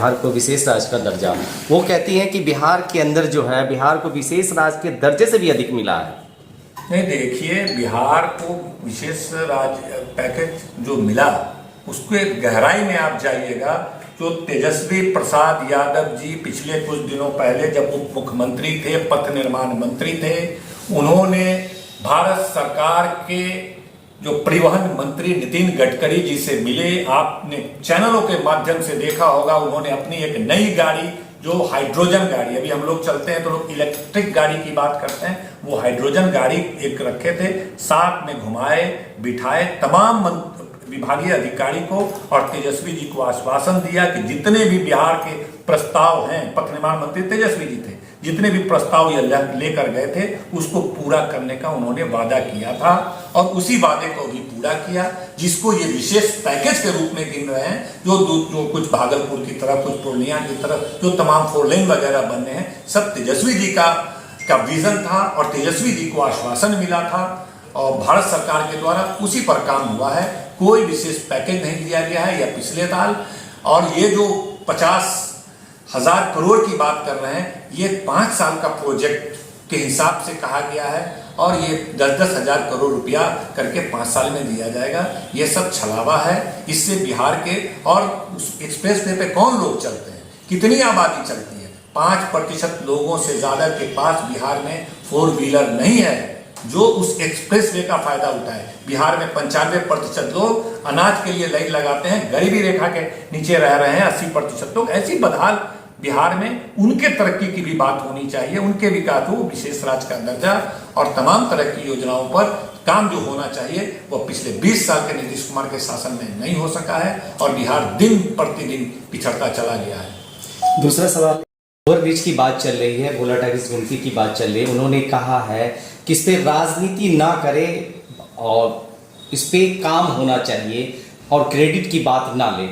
बिहार को विशेष राज्य का दर्जा, वो कहती हैं कि बिहार के अंदर जो है बिहार को विशेष राज्य के दर्जे से भी अधिक मिला है। नहीं, देखिए, बिहार को विशेष राज्य पैकेज जो मिला उसके गहराई में आप जाइएगा। जो तेजस्वी प्रसाद यादव जी पिछले कुछ दिनों पहले जब उप मुख्यमंत्री थे, पथ निर्माण मंत्री थे, उन्होंने भारत सरकार के जो परिवहन मंत्री नितिन गडकरी जी से मिले। आपने चैनलों के माध्यम से देखा होगा, उन्होंने अपनी एक नई गाड़ी, जो हाइड्रोजन गाड़ी, अभी हम लोग चलते हैं तो लोग इलेक्ट्रिक गाड़ी की बात करते हैं, वो हाइड्रोजन गाड़ी एक रखे थे, साथ में घुमाए बिठाए तमाम विभागीय अधिकारी को, और तेजस्वी जी को आश्वासन दिया कि जितने भी बिहार के प्रस्ताव हैं, पथ निर्माण मंत्री तेजस्वी जी थे, जितने भी प्रस्ताव ये लेकर गए थे उसको पूरा करने का उन्होंने वादा किया था, और उसी वादे को भी पूरा किया, जिसको ये विशेष पैकेज के रूप में गिन रहे हैं। जो कुछ भागलपुर की तरफ, कुछ पूर्णिया की तरफ जो तमाम 4 लेन वगैरह बनने हैं, सब तेजस्वी जी का विजन था और तेजस्वी जी को आश्वासन मिला था, और भारत सरकार के द्वारा उसी पर काम हुआ है। कोई विशेष पैकेज नहीं दिया गया है या पिछले साल। और ये जो 50,000 करोड़ की बात कर रहे हैं, ये 5 साल का प्रोजेक्ट के हिसाब से कहा गया है, और ये 10-10 हजार करोड़ रुपया करके 5 साल में दिया जाएगा। ये सब छलावा है। इससे बिहार के, और उस एक्सप्रेस वे पे कौन लोग चलते हैं, कितनी आबादी चलती है? 5% लोगों से ज्यादा के पास बिहार में 4 व्हीलर नहीं है जो उस एक्सप्रेस वे का फायदा उठाए। बिहार में 95% लोग अनाज के लिए लाइन लगाते हैं, गरीबी रेखा के नीचे रह रहे हैं 80% लोग। ऐसी बदहाल बिहार में, उनके तरक्की की भी बात होनी चाहिए, उनके विकास हो, विशेष राज्य का दर्जा और तमाम तरह की योजनाओं पर काम जो होना चाहिए वो पिछले 20 साल के नीतीश कुमार के शासन में नहीं हो सका है, और बिहार दिन प्रतिदिन पिछड़ता चला गया है। दूसरा सवाल, ओवरब्रिज की बात चल रही है, भोला टाकिज गुमती की बात चल रही है। उन्होंने कहा है कि इस पे राजनीति ना करे और इस पे काम होना चाहिए, और क्रेडिट की बात ना ले,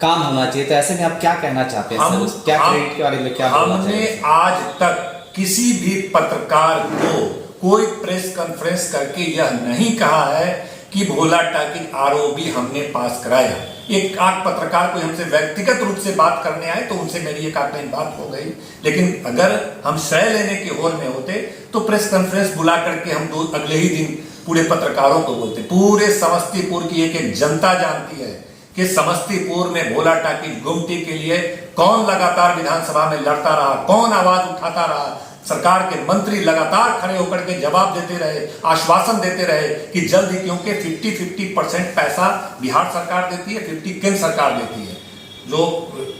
काम होना चाहिए। तो ऐसे में आप क्या कहना चाहते हैं सर? क्या क्रेडिट के बारे में क्या बोलना चाहिए? हमने आज तक किसी भी पत्रकार को कोई प्रेस कॉन्फ्रेंस करके यह नहीं कहा है कि भोला टाकिज आरओबी हमने पास कराया। एक आध पत्रकार को हमसे व्यक्तिगत रूप से बात करने आए तो उनसे मेरी एक आध दिन बात हो गई, लेकिन अगर हम श्रेय लेने के होड़ में होते तो प्रेस कॉन्फ्रेंस बुला करके हम अगले ही दिन पूरे पत्रकारों को बोलते। पूरे समस्तीपुर की एक जनता जानती है कि समस्तीपुर में भोला टाकिज गुमटी के लिए कौन लगातार विधानसभा में लड़ता रहा, कौन आवाज उठाता रहा। सरकार के मंत्री लगातार खड़े होकर के जवाब देते रहे, आश्वासन देते रहे कि जल्द ही, क्योंकि 50% पैसा बिहार सरकार देती है, 50 केंद्र सरकार देती है। जो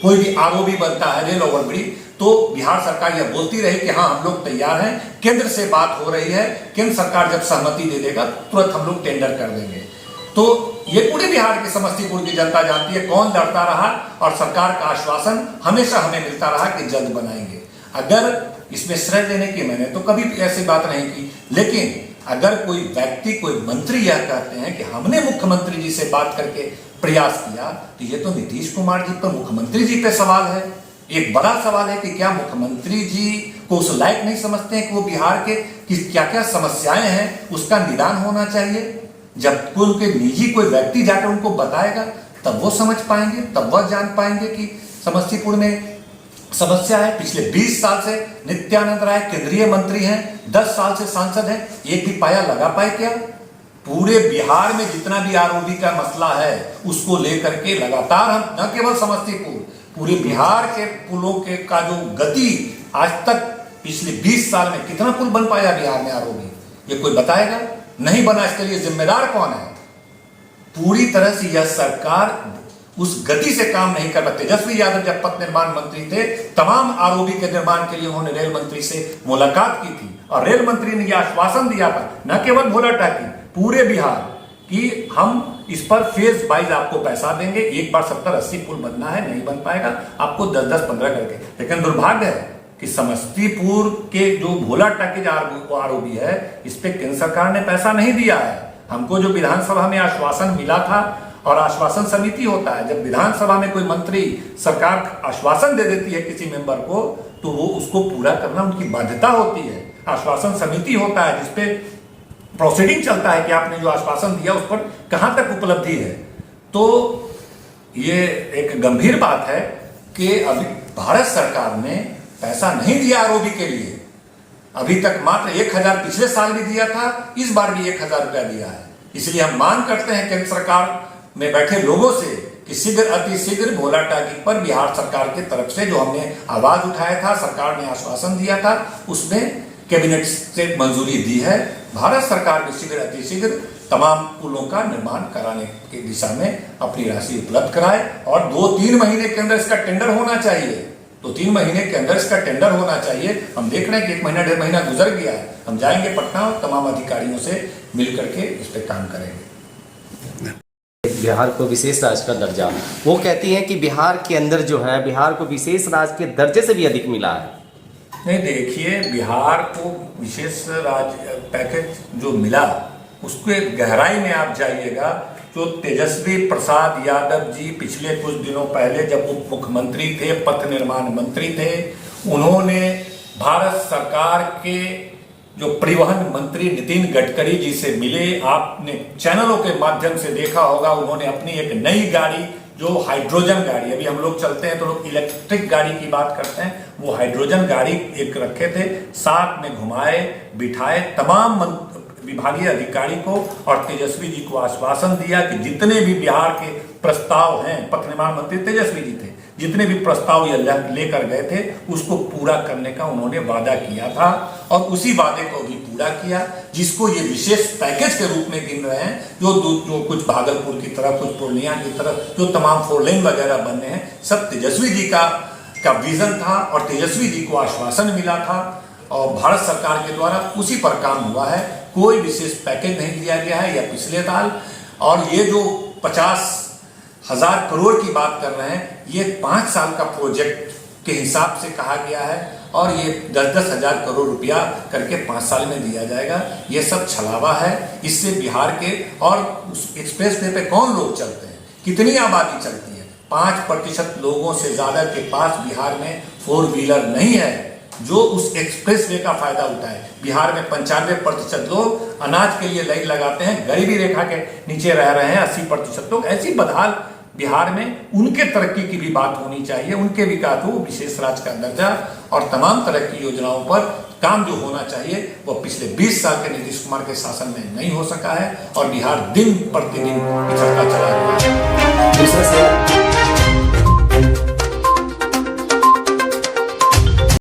कोई भी आरओबी बनता है, रेल ओवरब्रिज, तो बिहार सरकार यह बोलती रही कि हाँ हम लोग तैयार हैं, केंद्र से बात हो रही है, केंद्र सरकार जब सहमति दे देगा तुरंत हम लोग टेंडर कर देंगे। तो ये पूरे बिहार के समस्तीपुर की जनता जानती है कौन लड़ता रहा, और सरकार का आश्वासन हमेशा हमें मिलता रहा कि जल्द बनाएंगे। अगर इसमें श्रेय देने की मैंने तो कभी ऐसी बात नहीं की, लेकिन अगर कोई व्यक्ति, कोई मंत्री यह कहते हैं कि हमने मुख्यमंत्री जी से बात करके प्रयास किया, तो ये तो नीतीश कुमार जी पर, मुख्यमंत्री जी पे सवाल है। एक बड़ा सवाल है कि क्या मुख्यमंत्री जी को उस लायक नहीं समझते हैं कि वो बिहार के क्या क्या समस्याएं हैं उसका निदान होना चाहिए? जब कोई उनके निजी कोई व्यक्ति जाकर उनको बताएगा तब वो समझ पाएंगे, तब वह जान पाएंगे कि समस्तीपुर में समस्या है। पिछले 20 साल से नित्यानंद राय केंद्रीय मंत्री हैं, 10 साल से सांसद हैं, एक भी पाया लगा पाए क्या? पूरे बिहार में जितना भी आरओबी का मसला है उसको लेकर के लगातार हम, न केवल समस्तीपुर, पूरे बिहार के पुलों के का जो गति आज तक पिछले 20 साल में कितना पुल बन पाया बिहार में आरओबी, ये कोई बताएगा? नहीं बना, इसके लिए जिम्मेदार कौन है? पूरी तरह से यह सरकार उस गति से काम नहीं कर रहा। तेजस्वी यादव जब पथ निर्माण मंत्री थे, तमाम आरओबी के निर्माण के लिए उन्होंने रेल मंत्री से मुलाकात की थी, और रेल मंत्री ने यह आश्वासन दिया था, न केवल भोला टाकिज, पूरे बिहार, कि हम इस पर फेज वाइज आपको पैसा देंगे, एक बार 70-80 पुल बनना है, नहीं बन पाएगा, आपको 10-10-15 करके। लेकिन दुर्भाग्य है कि समस्तीपुर के जो भोला टाकिज आरओबी है, इस पे केंद्र सरकार ने पैसा नहीं दिया है। हमको जो विधानसभा में आश्वासन मिला था, और आश्वासन समिति होता है, जब विधानसभा में कोई मंत्री, सरकार आश्वासन दे देती है किसी मेंबर को, तो वो उसको पूरा करना उनकी बाध्यता होती है। आश्वासन समिति होता है जिसपे प्रोसीडिंग चलता है कि आपने जो आश्वासन दिया उस पर कहां तक उपलब्धि है। तो ये एक गंभीर बात है कि अभी भारत सरकार ने पैसा नहीं दिया आरओबी के लिए। अभी तक मात्र 1,000 पिछले साल भी दिया था, इस बार भी 1,000 रुपया दिया है। इसलिए हम मांग करते हैं केंद्र सरकार में बैठे लोगों से कि शीघ्र अतिशीघ्र भोला टाकी पर बिहार सरकार की तरफ से जो हमने आवाज उठाया था, सरकार ने आश्वासन दिया था, उसमें कैबिनेट से मंजूरी दी है। भारत सरकार भी शीघ्र अतिशीघ्र तमाम पुलों का निर्माण कराने की दिशा में अपनी राशि उपलब्ध कराए और 2-3 महीने के अंदर इसका टेंडर होना चाहिए। 2-3 महीने के अंदर इसका टेंडर होना चाहिए। हम देख रहे हैं कि 1 महीना 1.5 महीना गुजर गया है। हम जाएंगे पटना और तमाम अधिकारियों से मिल करके इस पर काम करेंगे। बिहार को विशेष राज्य का दर्जा, वो कहती हैं कि बिहार के अंदर जो है, बिहार को विशेष राज्य के दर्जे से भी अधिक मिला है। नहीं, देखिए, बिहार को विशेष राज्य पैकेज जो मिला उसके गहराई में आप जाइएगा। जो तेजस्वी प्रसाद यादव जी पिछले कुछ दिनों पहले जब उप मुख्यमंत्री थे, पथ निर्माण मंत्री थे, उन्होंने भारत सरकार के जो परिवहन मंत्री नितिन गडकरी जी से मिले। आपने चैनलों के माध्यम से देखा होगा, उन्होंने अपनी एक नई गाड़ी, जो हाइड्रोजन गाड़ी, अभी हम लोग चलते हैं तो लोग इलेक्ट्रिक गाड़ी की बात करते हैं, वो हाइड्रोजन गाड़ी एक रखे थे, साथ में घुमाए बिठाए तमाम विभागीय अधिकारी को और तेजस्वी जी को आश्वासन दिया कि जितने भी बिहार के प्रस्ताव हैं, पथ निर्माण मंत्री तेजस्वी जी थे, जितने भी प्रस्ताव ये लेकर गए थे उसको पूरा करने का उन्होंने वादा किया था और उसी वादे को भी पूरा किया, जिसको ये विशेष पैकेज के रूप में गिन रहे हैं। जो कुछ भागलपुर की तरफ, कुछ पूर्णिया की तरफ जो तमाम 4 लेन वगैरह बनने हैं, सब तेजस्वी जी का विजन था और तेजस्वी जी को आश्वासन मिला था और भारत सरकार के द्वारा उसी पर काम हुआ है। कोई विशेष पैकेज नहीं दिया गया है या पिछले साल। और ये जो 50,000 करोड़ की बात कर रहे हैं, ये 5 साल का प्रोजेक्ट के हिसाब से कहा गया है और ये 10-10 हजार करोड़ रुपया करके 5 साल में दिया जाएगा। ये सब छलावा है। इससे बिहार के और उस एक्सप्रेस वे पे कौन लोग चलते हैं, कितनी आबादी चलती है? 5% लोगों से ज्यादा के पास बिहार में 4 व्हीलर नहीं है जो उस एक्सप्रेस वे का फायदा उठाए। बिहार में 95% लोग अनाज के लिए लाइन लगाते हैं, गरीबी रेखा के नीचे रह रहे हैं 80% लोग। ऐसी बदहाल बिहार में, उनके तरक्की की भी बात होनी चाहिए, उनके विकास हो, विशेष राज्य का दर्जा और तमाम तरह की योजनाओं पर काम जो होना चाहिए वो पिछले 20 साल के नीतीश कुमार के शासन में नहीं हो सका है और बिहार दिन प्रतिदिन पिछड़ता चला गया है।